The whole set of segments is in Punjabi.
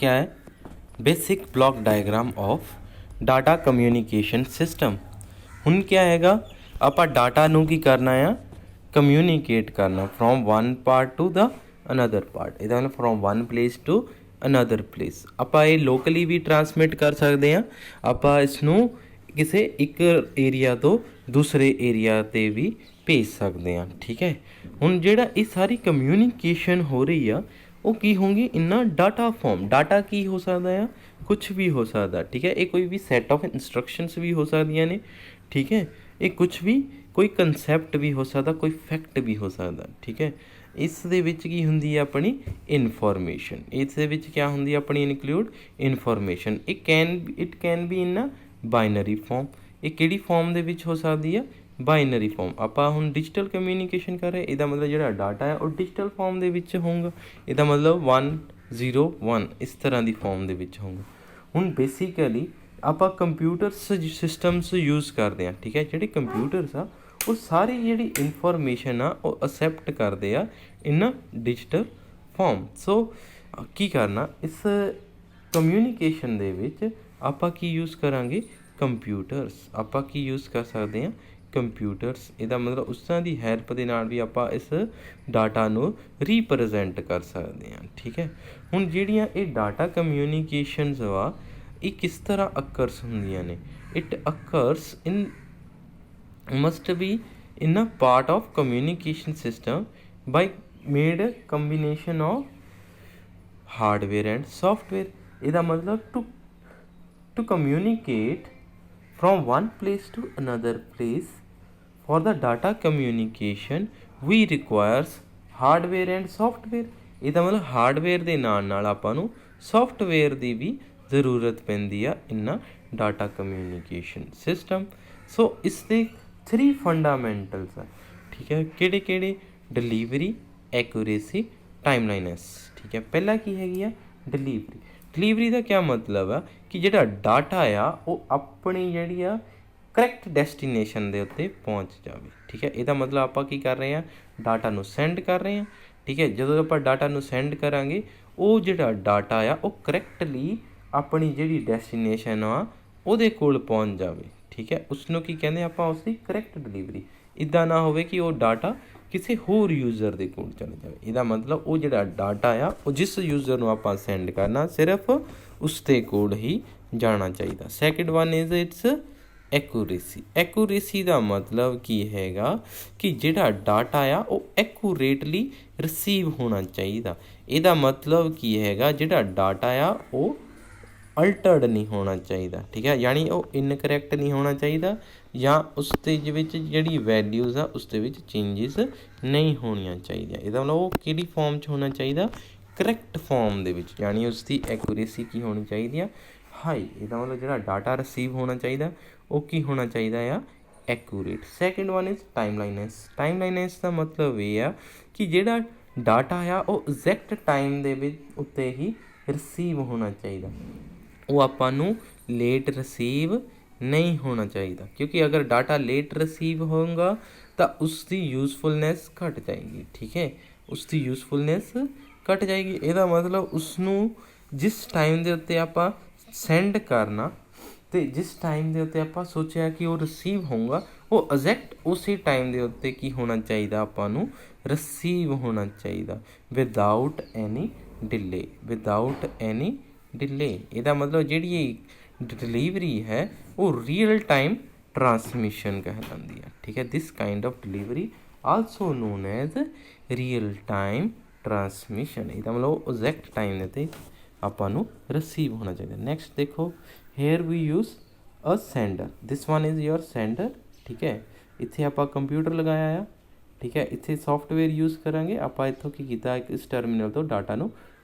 क्या है? Basic block diagram of data communication system. ਹੁਣ क्या हैगा, ਆਪਾਂ डाटा ਨੂੰ ਕੀ करना आ, कम्यूनीकेट करना from one part to the another part. ਇਹਦਾ मतलब from one place to another place. ਆਪਾਂ ਇਹ ਲੋਕਲੀ ਵੀ ਟਰਾਂਸਮਿਟ ਕਰ ਸਕਦੇ ਹਾਂ, ਆਪਾਂ ਇਸ ਨੂੰ ਕਿਸੇ ਇੱਕ ਏਰੀਆ ਤੋਂ ਦੂਸਰੇ ਏਰੀਆ 'ਤੇ ਵੀ ਭੇਜ ਸਕਦੇ ਹਾਂ। ਠੀਕ ਹੈ, ਹੁਣ ਜਿਹੜਾ ਇਹ ਸਾਰੀ ਕਮਿਊਨੀਕੇਸ਼ਨ ਹੋ ਰਹੀ ਆ ਉਹ ਕੀ ਹੋਊਗੀ ਇਨਾਂ ਡਾਟਾ ਫਾਰਮ। ਡਾਟਾ ਕੀ ਹੋ ਸਕਦਾ ਆ, ਕੁਛ ਵੀ ਹੋ ਸਕਦਾ। ਠੀਕ ਹੈ, ਇਹ ਕੋਈ ਵੀ ਸੈੱਟ ਆਫ ਇੰਸਟਰਕਸ਼ਨਸ ਵੀ ਹੋ ਸਕਦੀਆਂ ਨੇ। ਠੀਕ ਹੈ, ਇਹ ਕੁਛ ਵੀ ਕੋਈ ਕੰਸੈਪਟ ਵੀ ਹੋ ਸਕਦਾ, ਕੋਈ ਫੈਕਟ ਵੀ ਹੋ ਸਕਦਾ। ਠੀਕ ਹੈ, ਇਸ ਦੇ ਵਿੱਚ ਕੀ ਹੁੰਦੀ ਹੈ ਆਪਣੀ ਇਨਫੋਰਮੇਸ਼ਨ। ਇਸ ਦੇ ਵਿੱਚ ਕਿਆ ਹੁੰਦੀ ਹੈ ਆਪਣੀ include information. It can be in binary form. ਇਹ ਕਿਹੜੀ ਫਾਰਮ ਦੇ ਵਿੱਚ ਹੋ ਸਕਦੀ ਆ, ਬਾਈਨਰੀ ਫਾਰਮ। ਆਪਾਂ ਹੁਣ ਡਿਜੀਟਲ ਕਮਿਊਨੀਕੇਸ਼ਨ ਕਰ ਰਹੇ, ਇਹਦਾ ਮਤਲਬ ਜਿਹੜਾ ਡਾਟਾ ਹੈ ਉਹ ਡਿਜੀਟਲ ਫਾਰਮ ਦੇ ਵਿੱਚ ਹੋਊਗਾ। ਇਹਦਾ ਮਤਲਬ 1 0 1 ਇਸ ਤਰ੍ਹਾਂ ਦੀ ਫਾਰਮ ਦੇ ਵਿੱਚ ਹੋਊਗਾ। ਹੁਣ ਬੇਸਿਕਲੀ ਆਪਾਂ ਕੰਪਿਊਟਰਸ ਸਿਸਟਮਸ ਯੂਜ਼ ਕਰਦੇ ਹਾਂ। ਠੀਕ ਹੈ, ਜਿਹੜੇ ਕੰਪਿਊਟਰਸ ਆ ਉਹ ਸਾਰੀ ਜਿਹੜੀ ਇਨਫੋਰਮੇਸ਼ਨ ਆ ਉਹ ਅਸੈਪਟ ਕਰਦੇ ਆ ਇਨ ਡਿਜੀਟਲ ਫਾਰਮ। ਸੋ ਕੀ ਕਰਨਾ, ਇਸ ਕਮਿਊਨੀਕੇਸ਼ਨ ਦੇ ਵਿੱਚ ਆਪਾਂ ਕੀ ਯੂਜ਼ ਕਰਾਂਗੇ, ਕੰਪਿਊਟਰਸ। ਆਪਾਂ ਕੀ ਯੂਜ਼ ਕਰ ਸਕਦੇ ਹਾਂ, ਕੰਪਿਊਟਰਸ। ਇਹਦਾ ਮਤਲਬ ਉਸ ਤਰ੍ਹਾਂ ਦੀ ਹੈਲਪ ਦੇ ਨਾਲ ਵੀ ਆਪਾਂ ਇਸ ਡਾਟਾ ਨੂੰ ਰੀਪ੍ਰਜੈਂਟ ਕਰ ਸਕਦੇ ਹਾਂ। ਠੀਕ ਹੈ, ਹੁਣ ਜਿਹੜੀਆਂ ਇਹ ਡਾਟਾ ਕਮਿਊਨੀਕੇਸ਼ਨਸ ਵਾ ਇਹ ਕਿਸ ਤਰ੍ਹਾਂ ਅਕਰਸ ਹੁੰਦੀਆਂ ਨੇ। It occurs in must be in a part of communication system by made combination of hardware and software. ਇਹਦਾ ਮਤਲਬ to communicate from one place to another place. For the data communication we requires hardware and software. ਇਹਦਾ ਮਤਲਬ ਹਾਰਡਵੇਅਰ ਦੇ ਨਾਲ ਨਾਲ ਆਪਾਂ ਨੂੰ ਸੋਫਟਵੇਅਰ ਦੀ ਵੀ ਜ਼ਰੂਰਤ ਪੈਂਦੀ ਆ ਇਨ ਡਾਟਾ ਕਮਿਊਨੀਕੇਸ਼ਨ ਸਿਸਟਮ। ਸੋ ਇਸ ਦੇ 3 ਫੰਡਾਮੈਂਟਲਸ ਆ। ਠੀਕ ਹੈ, ਕਿਹੜੇ ਕਿਹੜੇ, ਡਿਲੀਵਰੀ, ਐਕੂਰੇਸੀ, ਟਾਈਮਲਾਈਨਸ। ਠੀਕ ਹੈ, ਪਹਿਲਾਂ ਕੀ ਹੈਗੀ ਆ, ਡਿਲੀਵਰੀ। ਡਿਲੀਵਰੀ ਦਾ ਕਿਆ ਮਤਲਬ ਆ ਕਿ ਜਿਹੜਾ ਡਾਟਾ ਆ ਉਹ ਆਪਣੀ ਜਿਹੜੀ ਆ ਕਰੈਕਟ ਡੈਸਟੀਨੇਸ਼ਨ ਦੇ ਉੱਤੇ ਪਹੁੰਚ ਜਾਵੇ। ਠੀਕ ਹੈ, ਇਹਦਾ ਮਤਲਬ ਆਪਾਂ ਕੀ ਕਰ ਰਹੇ ਹਾਂ, ਡਾਟਾ ਨੂੰ ਸੈਂਡ ਕਰ ਰਹੇ ਹਾਂ। ਠੀਕ ਹੈ, ਜਦੋਂ ਆਪਾਂ ਡਾਟਾ ਨੂੰ ਸੈਂਡ ਕਰਾਂਗੇ ਉਹ ਜਿਹੜਾ ਡਾਟਾ ਆ ਉਹ ਕਰੈਕਟਲੀ ਆਪਣੀ ਜਿਹੜੀ ਡੈਸਟੀਨੇਸ਼ਨ ਆ ਉਹਦੇ ਕੋਲ ਪਹੁੰਚ ਜਾਵੇ। ਠੀਕ ਹੈ, ਉਸਨੂੰ ਕੀ ਕਹਿੰਦੇ ਆਪਾਂ, ਉਸਦੀ ਕਰੈਕਟ ਡਿਲੀਵਰੀ। ਇੱਦਾਂ ਨਾ ਹੋਵੇ ਕਿ ਉਹ ਡਾਟਾ ਕਿਸੇ ਹੋਰ ਯੂਜ਼ਰ ਦੇ ਕੋਲ ਚਲੇ ਜਾਵੇ। ਇਹਦਾ ਮਤਲਬ ਉਹ ਜਿਹੜਾ ਡਾਟਾ ਆ ਉਹ ਜਿਸ ਯੂਜ਼ਰ ਨੂੰ ਆਪਾਂ ਸੈਂਡ ਕਰਨਾ ਸਿਰਫ ਉਸ ਦੇ ਕੋਲ ਹੀ ਜਾਣਾ ਚਾਹੀਦਾ। Second one is its accuracy. Accuracy ਦਾ ਮਤਲਬ ਕੀ ਹੈਗਾ ਕਿ ਜਿਹੜਾ ਡਾਟਾ ਆ ਉਹ ਐਕੂਰੇਟਲੀ ਰਿਸੀਵ ਹੋਣਾ ਚਾਹੀਦਾ। ਇਹਦਾ ਮਤਲਬ ਕੀ ਹੈਗਾ, ਜਿਹੜਾ ਡਾਟਾ ਆ ਉਹ ਅਲਟਰਡ ਨਹੀਂ ਹੋਣਾ ਚਾਹੀਦਾ। ਠੀਕ ਹੈ, ਯਾਨੀ ਉਹ ਇਨਕਰੈਕਟ ਨਹੀਂ ਹੋਣਾ ਚਾਹੀਦਾ ਜਾਂ ਉਸ ਦੇ ਵਿੱਚ ਜਿਹੜੀ ਵੈਲਿਊਜ਼ ਆ ਉਸ ਦੇ ਵਿੱਚ ਚੇਂਜਿਸ ਨਹੀਂ ਹੋਣੀਆਂ ਚਾਹੀਦੀਆਂ। ਇਹਦਾ ਮਤਲਬ ਉਹ ਕਿਹੜੀ ਫਾਰਮ 'ਚ ਹੋਣਾ ਚਾਹੀਦਾ, ਕਰੈਕਟ ਫਾਰਮ ਦੇ ਵਿੱਚ, ਯਾਨੀ ਉਸ ਦੀ ਐਕੂਰੇਸੀ ਕੀ ਹੋਣੀ ਚਾਹੀਦੀ ਆ, ਹਾਈ। ਇਹਦਾ ਮਤਲਬ ਜਿਹੜਾ ਡਾਟਾ ਰਿਸੀਵ ਹੋਣਾ ਚਾਹੀਦਾ ਉਹ ਕੀ ਹੋਣਾ ਚਾਹੀਦਾ ਆ, accurate. Second one is timelines. Timelines ਦਾ ਮਤਲਬ ਇਹ ਆ ਕਿ ਜਿਹੜਾ ਡਾਟਾ ਆ ਉਹ ਐਗਜ਼ੈਕਟ ਟਾਈਮ ਦੇ ਵਿੱਚ ਉੱਤੇ ਹੀ ਰਿਸੀਵ ਹੋਣਾ ਚਾਹੀਦਾ। ਉਹ ਆਪਾਂ ਨੂੰ ਲੇਟ ਰਿਸੀਵ ਨਹੀਂ ਹੋਣਾ ਚਾਹੀਦਾ, ਕਿਉਂਕਿ ਅਗਰ ਡਾਟਾ ਲੇਟ ਰਿਸੀਵ ਹੋਊਗਾ ਤਾਂ ਉਸ ਦੀ ਯੂਜ਼ਫੁਲਨੈਸ ਘੱਟ ਜਾਏਗੀ। ਠੀਕ ਹੈ, ਉਸ ਦੀ ਯੂਜ਼ਫੁਲਨੈਸ ਘੱਟ ਜਾਏਗੀ। ਇਹਦਾ ਮਤਲਬ ਉਸਨੂੰ ਜਿਸ ਟਾਈਮ ਦੇ ਉੱਤੇ ਆਪਾਂ ਸੈਂਡ ਕਰਨਾ ਅਤੇ ਜਿਸ ਟਾਈਮ ਦੇ ਉੱਤੇ ਆਪਾਂ ਸੋਚਿਆ ਕਿ ਉਹ ਰਿਸੀਵ ਹੋਊਗਾ ਉਹ ਐਗਜ਼ੈਕਟ ਉਸੇ ਟਾਈਮ ਦੇ ਉੱਤੇ ਕੀ ਹੋਣਾ ਚਾਹੀਦਾ, ਆਪਾਂ ਨੂੰ ਰਿਸੀਵ ਹੋਣਾ ਚਾਹੀਦਾ without any delay. Without any delay. ਇਹਦਾ ਮਤਲਬ ਜਿਹੜੀ ਇਹ ਡਿਲੀਵਰੀ ਹੈ ਉਹ ਰੀਅਲ ਟਾਈਮ ਟਰਾਂਸਮਿਸ਼ਨ ਕਹਿਲਾਉਂਦੀ ਹੈ। ਠੀਕ ਹੈ, ਦਿਸ kind of delivery also non as real time transmission. ਇਹਦਾ ਮਤਲਬ ਉਹ ਐਗਜ਼ੈਕਟ ਟਾਈਮ ਦੇ 'ਤੇ ਆਪਾਂ ਨੂੰ ਰਿਸੀਵ ਹੋਣਾ ਚਾਹੀਦਾ। ਨੈਕਸਟ ਦੇਖੋ, here we use a sender. This one is your sender. ਠੀਕ ਹੈ, ਇੱਥੇ ਆਪਾਂ ਕੰਪਿਊਟਰ ਲਗਾਇਆ ਆ। ਠੀਕ ਹੈ, ਇੱਥੇ ਸੋਫਟਵੇਅਰ ਯੂਜ਼ ਕਰਾਂਗੇ। ਆਪਾਂ ਇੱਥੋਂ ਕੀ ਕੀਤਾ, ਇਸ ਟਰਮੀਨਲ ਤੋਂ ਡਾਟਾ ਨੂੰ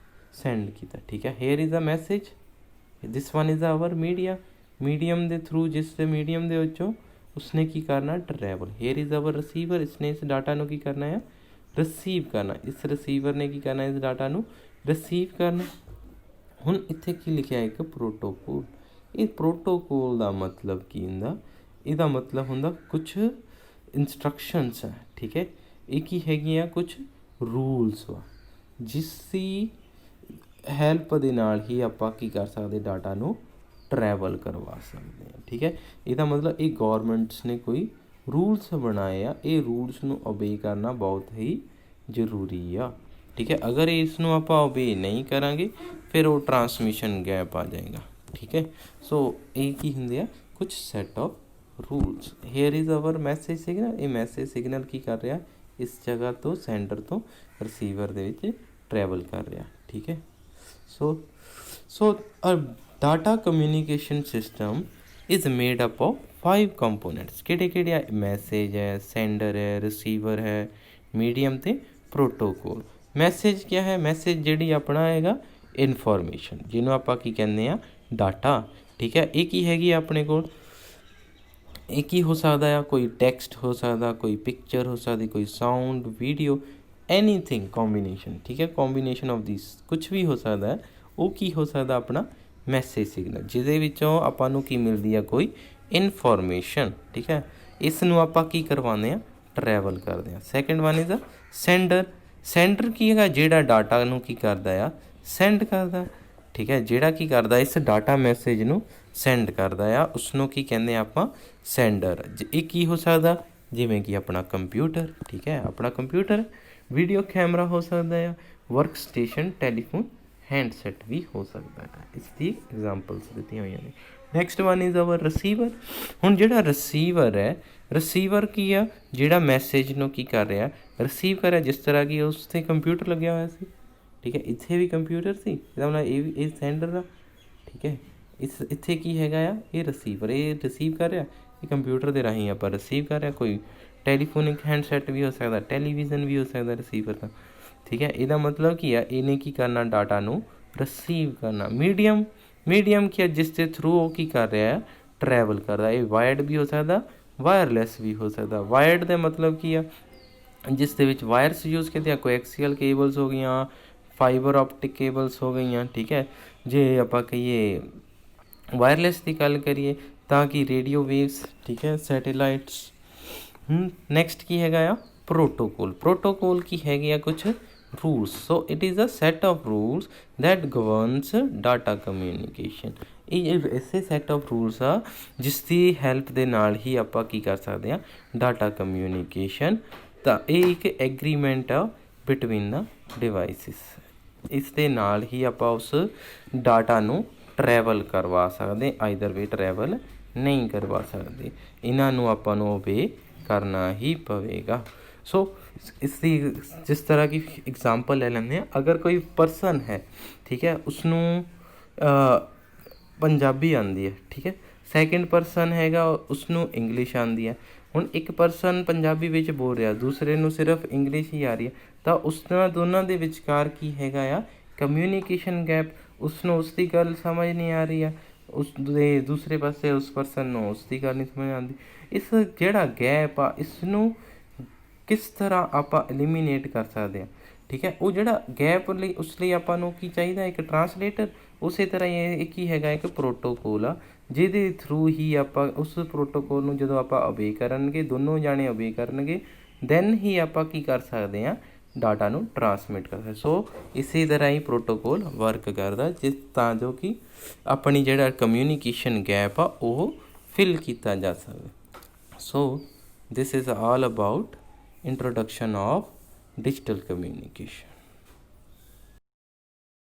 ਸੈਂਡ ਕੀਤਾ। ਠੀਕ ਹੈ, here is a message. This one is our media. Medium ਦੇ ਥਰੂ, ਜਿਸ ਦੇ ਮੀਡੀਅਮ ਦੇ ਵਿੱਚੋਂ ਉਸਨੇ ਕੀ ਕਰਨਾ, travel. Here is our receiver. ਇਸਨੇ ਇਸ ਡਾਟਾ ਨੂੰ ਕੀ ਕਰਨਾ ਆ, ਰਿਸੀਵ ਕਰਨਾ। ਇਸ ਰਿਸੀਵਰ ਨੇ ਕੀ ਕਰਨਾ, ਇਸ ਡਾਟਾ ਨੂੰ ਰਿਸੀਵ ਕਰਨਾ। ਹੁਣ ਇੱਥੇ ਕੀ ਲਿਖਿਆ, ਇੱਕ ਪ੍ਰੋਟੋਕੋਲ। ਇਹ ਪ੍ਰੋਟੋਕੋਲ ਦਾ ਮਤਲਬ ਕੀ ਹੁੰਦਾ, ਇਹਦਾ ਮਤਲਬ ਹੁੰਦਾ ਕੁਛ ਇੰਸਟਰਕਸ਼ਨਸ ਹੈ। ਠੀਕ ਹੈ, ਇਹ ਕੀ ਹੈਗੀਆਂ, ਕੁਛ ਰੂਲਸ ਵਾ ਜਿਸ ਦੀ ਹੈਲਪ ਦੇ ਨਾਲ ਹੀ ਆਪਾਂ ਕੀ ਕਰ ਸਕਦੇ ਡਾਟਾ ਨੂੰ ਟਰੈਵਲ ਕਰਵਾ ਸਕਦੇ ਹਾਂ। ਠੀਕ ਹੈ, ਇਹਦਾ ਮਤਲਬ ਇਹ ਗੌਰਮੈਂਟਸ ਨੇ ਕੋਈ ਰੂਲਸ ਬਣਾਏ ਆ, ਇਹ ਰੂਲਸ ਨੂੰ ਓਬੇ ਕਰਨਾ ਬਹੁਤ ਹੀ ਜ਼ਰੂਰੀ ਆ। ਠੀਕ ਹੈ, ਅਗਰ ਇਸ ਨੂੰ ਆਪਾਂ ਓਬੇ ਨਹੀਂ ਕਰਾਂਗੇ ਫਿਰ ਉਹ ਟਰਾਂਸਮਿਸ਼ਨ ਗੈਪ ਆ ਜਾਏਗਾ। ਠੀਕ ਹੈ, ਸੋ ਇਹ ਕੀ ਹੁੰਦੇ ਆ ਕੁਛ set of rules. Hair is hour message signal, ਇਹ ਮੈਸੇਜ ਸਿਗਨਲ ਕੀ ਕਰ ਰਿਹਾ ਇਸ ਜਗ੍ਹਾ ਤੋਂ ਸੈਂਡਰ ਤੋਂ ਰਿਸੀਵਰ ਦੇ ਵਿੱਚ ਟਰੈਵਲ ਕਰ ਰਿਹਾ। ਠੀਕ ਹੈ, so data communication system is made up of 5 components. ਕਿਹੜੇ ਆ? ਮੈਸੇਜ ਹੈ, ਸੈਂਡਰ ਹੈ, ਰਿਸੀਵਰ ਹੈ, ਮੀਡੀਅਮ ਅਤੇ ਪ੍ਰੋਟੋਕੋਲ। ਮੈਸੇਜ ਕਿਆ ਹੈ? ਮੈਸੇਜ ਜਿਹੜੀ ਆਪਣਾ ਹੈਗਾ ਇਨਫੋਰਮੇਸ਼ਨ, ਜਿਹਨੂੰ ਆਪਾਂ ਕੀ ਕਹਿੰਦੇ ਆ ਡਾਟਾ। ਠੀਕ ਹੈ, ਇਹ ਕੀ ਹੈਗੀ ਆਪਣੇ ਕੋਲ? ਇਹ ਕੀ ਹੋ ਸਕਦਾ ਆ? ਕੋਈ ਟੈਕਸਟ ਹੋ ਸਕਦਾ, ਕੋਈ ਪਿਕਚਰ ਹੋ ਸਕਦੀ, ਕੋਈ ਸਾਊਂਡ, ਵੀਡੀਓ, ਐਨੀਥਿੰਗ ਕੋਂਬੀਨੇਸ਼ਨ। ਠੀਕ ਹੈ, ਕੋਂਬੀਨੇਸ਼ਨ ਆਫ ਦਿਸ ਕੁਛ ਵੀ ਹੋ ਸਕਦਾ। ਉਹ ਕੀ ਹੋ ਸਕਦਾ ਆਪਣਾ ਮੈਸੇਜ ਸਿਗਨਲ, ਜਿਹਦੇ ਵਿੱਚੋਂ ਆਪਾਂ ਨੂੰ ਕੀ ਮਿਲਦੀ ਆ ਕੋਈ ਇਨਫੋਰਮੇਸ਼ਨ। ਠੀਕ ਹੈ, ਇਸ ਨੂੰ ਆਪਾਂ ਕੀ ਕਰਵਾਉਂਦੇ ਹਾਂ ਟਰੈਵਲ ਕਰਦੇ ਹਾਂ। Second one is a sender. Sender ਕੀ ਹੈਗਾ? ਜਿਹੜਾ ਡਾਟਾ ਨੂੰ ਕੀ ਕਰਦਾ ਆ ਸੈਂਡ ਕਰਦਾ। ਠੀਕ ਹੈ, ਜਿਹੜਾ ਕੀ ਕਰਦਾ ਇਸ ਡਾਟਾ ਮੈਸੇਜ ਨੂੰ ਸੈਂਡ ਕਰਦਾ ਆ, ਉਸਨੂੰ ਕੀ ਕਹਿੰਦੇ ਆ ਆਪਾਂ ਸੈਂਡਰ। ਇਹ ਕੀ ਹੋ ਸਕਦਾ? ਜਿਵੇਂ ਕਿ ਆਪਣਾ ਕੰਪਿਊਟਰ। ਠੀਕ ਹੈ, ਆਪਣਾ ਕੰਪਿਊਟਰ, ਵੀਡੀਓ ਕੈਮਰਾ ਹੋ ਸਕਦਾ ਆ, ਵਰਕ ਸਟੇਸ਼ਨ, ਟੈਲੀਫੋਨ, ਹੈਂਡਸੈਟ ਵੀ ਹੋ ਸਕਦਾ ਹੈ। ਇਸ ਦੀ ਐਗਜ਼ਾਮਪਲਸ ਦਿੱਤੀਆਂ ਹੋਈਆਂ ਨੇ। Next one is our receiver. ਹੁਣ ਜਿਹੜਾ ਰਿਸੀਵਰ ਹੈ, ਰਿਸੀਵਰ ਕੀ ਆ? ਜਿਹੜਾ ਮੈਸੇਜ ਨੂੰ ਕੀ ਕਰ ਰਿਹਾ ਰਿਸੀਵ ਕਰ ਰਿਹਾ। ਜਿਸ ਤਰ੍ਹਾਂ ਕਿ ਉਸ 'ਤੇ ਕੰਪਿਊਟਰ ਲੱਗਿਆ ਹੋਇਆ ਸੀ। ਠੀਕ ਹੈ, ਇੱਥੇ ਵੀ ਕੰਪਿਊਟਰ ਸੀ, ਇਹਦਾ ਮਤਲਬ ਇਹ ਸੈਂਡਰ ਆ। ਠੀਕ ਹੈ, ਇੱਥੇ ਕੀ ਹੈਗਾ ਆ? ਇਹ ਰਿਸੀਵਰ, ਇਹ ਰਿਸੀਵ ਕਰ ਰਿਹਾ, ਇਹ ਕੰਪਿਊਟਰ ਦੇ ਰਾਹੀਂ ਆਪਾਂ ਰਿਸੀਵ ਕਰ ਰਿਹਾ। ਕੋਈ ਟੈਲੀਫੋਨਿਕ ਹੈਂਡਸੈਟ ਵੀ ਹੋ ਸਕਦਾ, ਟੈਲੀਵਿਜ਼ਨ ਵੀ ਹੋ ਸਕਦਾ ਰਿਸੀਵਰ ਦਾ। ਠੀਕ ਹੈ, ਇਹਦਾ ਮਤਲਬ ਕੀ ਆ? ਇਹਨੇ ਕੀ ਕਰਨਾ ਡਾਟਾ ਨੂੰ ਰਿਸੀਵ ਕਰਨਾ। ਮੀਡੀਅਮ ਕੀ ਆ? ਜਿਸ ਦੇ ਥਰੂ ਉਹ ਕੀ ਕਰ ਰਿਹਾ ਹੈ ਟਰੈਵਲ ਕਰਦਾ। ਇਹ ਵਾਇਰਡ ਵੀ ਹੋ ਸਕਦਾ, ਵਾਇਰਲੈਸ ਵੀ ਹੋ ਸਕਦਾ। ਵਾਇਰਡ ਦਾ ਮਤਲਬ ਕੀ ਆ? ਜਿਸ ਦੇ ਵਿੱਚ ਵਾਇਰਸ ਯੂਜ਼ ਕੀਤੇ ਆ, ਕੋਈ ਐਕਸੀਅਲ ਕੇਬਲਸ ਹੋ ਗਈਆਂ, ਫਾਈਬਰ ਆਪਟਿਕ ਕੇਬਲਸ ਹੋ ਗਈਆਂ। ਠੀਕ ਹੈ, ਜੇ ਆਪਾਂ ਕਹੀਏ ਵਾਇਰਲੈਸ ਦੀ ਗੱਲ ਕਰੀਏ ਤਾਂ ਕਿ ਰੇਡੀਓ ਵੇਵਸ। ਠੀਕ ਹੈ, ਸੈਟੇਲਾਈਟਸ। ਨੈਕਸਟ ਕੀ ਹੈਗਾ ਆ? ਪ੍ਰੋਟੋਕੋਲ। ਪ੍ਰੋਟੋਕੋਲ ਕੀ ਹੈਗੇ ਆ? ਕੁਛ rules. So it is a set of rules that governs data communication. ਇਹ ਐਸੇ ਸੈਟ ਆਫ ਰੂਲਸ ਆ ਜਿਸ ਦੀ ਹੈਲਪ ਦੇ ਨਾਲ ਹੀ ਆਪਾਂ ਕੀ ਕਰ ਸਕਦੇ ਹਾਂ ਡਾਟਾ ਕਮਿਊਨੀਕੇਸ਼ਨ। ਤਾਂ ਇਹ ਇੱਕ ਐਗਰੀਮੈਂਟ ਆ ਬਿਟਵੀਨ ਦਾ ਡਿਵਾਈਸਿਸ। ਇਸ ਦੇ ਨਾਲ ਹੀ ਆਪਾਂ ਉਸ ਡਾਟਾ ਨੂੰ ਟਰੈਵਲ ਕਰਵਾ ਸਕਦੇ, ਆਈਦਰ ਵੇ ਟਰੈਵਲ ਨਹੀਂ ਕਰਵਾ ਸਕਦੇ। ਇਹਨਾਂ ਨੂੰ ਆਪਾਂ ਨੂੰ ਓਬੇ ਕਰਨਾ ਹੀ ਪਵੇਗਾ। ਸੋ ਇਸ ਦੀ ਜਿਸ ਤਰ੍ਹਾਂ ਕਿ ਐਗਜ਼ਾਮਪਲ ਲੈ ਲੈਂਦੇ ਹਾਂ, ਅਗਰ ਕੋਈ ਪਰਸਨ ਹੈ, ਠੀਕ ਹੈ, ਉਸਨੂੰ ਪੰਜਾਬੀ ਆਉਂਦੀ ਹੈ। ਠੀਕ ਹੈ, ਸੈਕਿੰਡ ਪਰਸਨ ਹੈਗਾ ਉਸਨੂੰ ਇੰਗਲਿਸ਼ ਆਉਂਦੀ ਹੈ। ਹੁਣ ਇੱਕ ਪਰਸਨ ਪੰਜਾਬੀ ਵਿੱਚ ਬੋਲ ਰਿਹਾ, ਦੂਸਰੇ ਨੂੰ ਸਿਰਫ ਇੰਗਲਿਸ਼ ਹੀ ਆ ਰਹੀ ਹੈ, ਤਾਂ ਉਸ ਨਾਲ ਦੋਨਾਂ ਦੇ ਵਿਚਕਾਰ ਕੀ ਹੈਗਾ ਆ ਕਮਿਊਨੀਕੇਸ਼ਨ ਗੈਪ। ਉਸਨੂੰ ਉਸ ਦੀ ਗੱਲ ਸਮਝ ਨਹੀਂ ਆ ਰਹੀ ਆ, ਉਸ ਦੇ ਦੂਸਰੇ ਪਾਸੇ ਉਸ ਪਰਸਨ ਨੂੰ ਉਸ ਦੀ ਗੱਲ ਨਹੀਂ ਸਮਝ ਆਉਂਦੀ। ਇਸ ਜਿਹੜਾ ਗੈਪ ਆ ਇਸ ਨੂੰ ਕਿਸ ਤਰ੍ਹਾਂ ਆਪਾਂ ਐਲੀਮੀਨੇਟ ਕਰ ਸਕਦੇ ਹਾਂ? ਠੀਕ ਹੈ, ਉਹ ਜਿਹੜਾ ਗੈਪ ਲਈ ਉਸ ਲਈ ਆਪਾਂ ਨੂੰ ਕੀ ਚਾਹੀਦਾ? ਇੱਕ ਟਰਾਂਸਲੇਟਰ। ਉਸੇ ਤਰ੍ਹਾਂ ਹੀ ਇਹ ਕੀ ਹੈਗਾ ਇੱਕ ਪ੍ਰੋਟੋਕੋਲ ਆ, ਜਿਹਦੇ ਥਰੂ ਹੀ ਆਪਾਂ ਉਸ ਪ੍ਰੋਟੋਕੋਲ ਨੂੰ ਜਦੋਂ ਆਪਾਂ ਓਬੇ ਕਰਨਗੇ, ਦੋਨੋਂ ਜਾਣੇ ਓਬੇ ਕਰਨਗੇ, ਦੈਨ ਹੀ ਆਪਾਂ ਕੀ ਕਰ ਸਕਦੇ ਹਾਂ ਡਾਟਾ ਨੂੰ ਟਰਾਂਸਮਿਟ ਕਰ ਸਕਦੇ। ਸੋ ਇਸੇ ਤਰ੍ਹਾਂ ਹੀ ਪ੍ਰੋਟੋਕੋਲ ਵਰਕ ਕਰਦਾ, ਜਿਸ ਤਾਂ ਜੋ ਕਿ ਆਪਣੀ ਜਿਹੜਾ ਕਮਿਊਨੀਕੇਸ਼ਨ ਗੈਪ ਆ ਉਹ ਫਿਲ ਕੀਤਾ ਜਾ ਸਕੇ। So this is all about introduction of digital communication.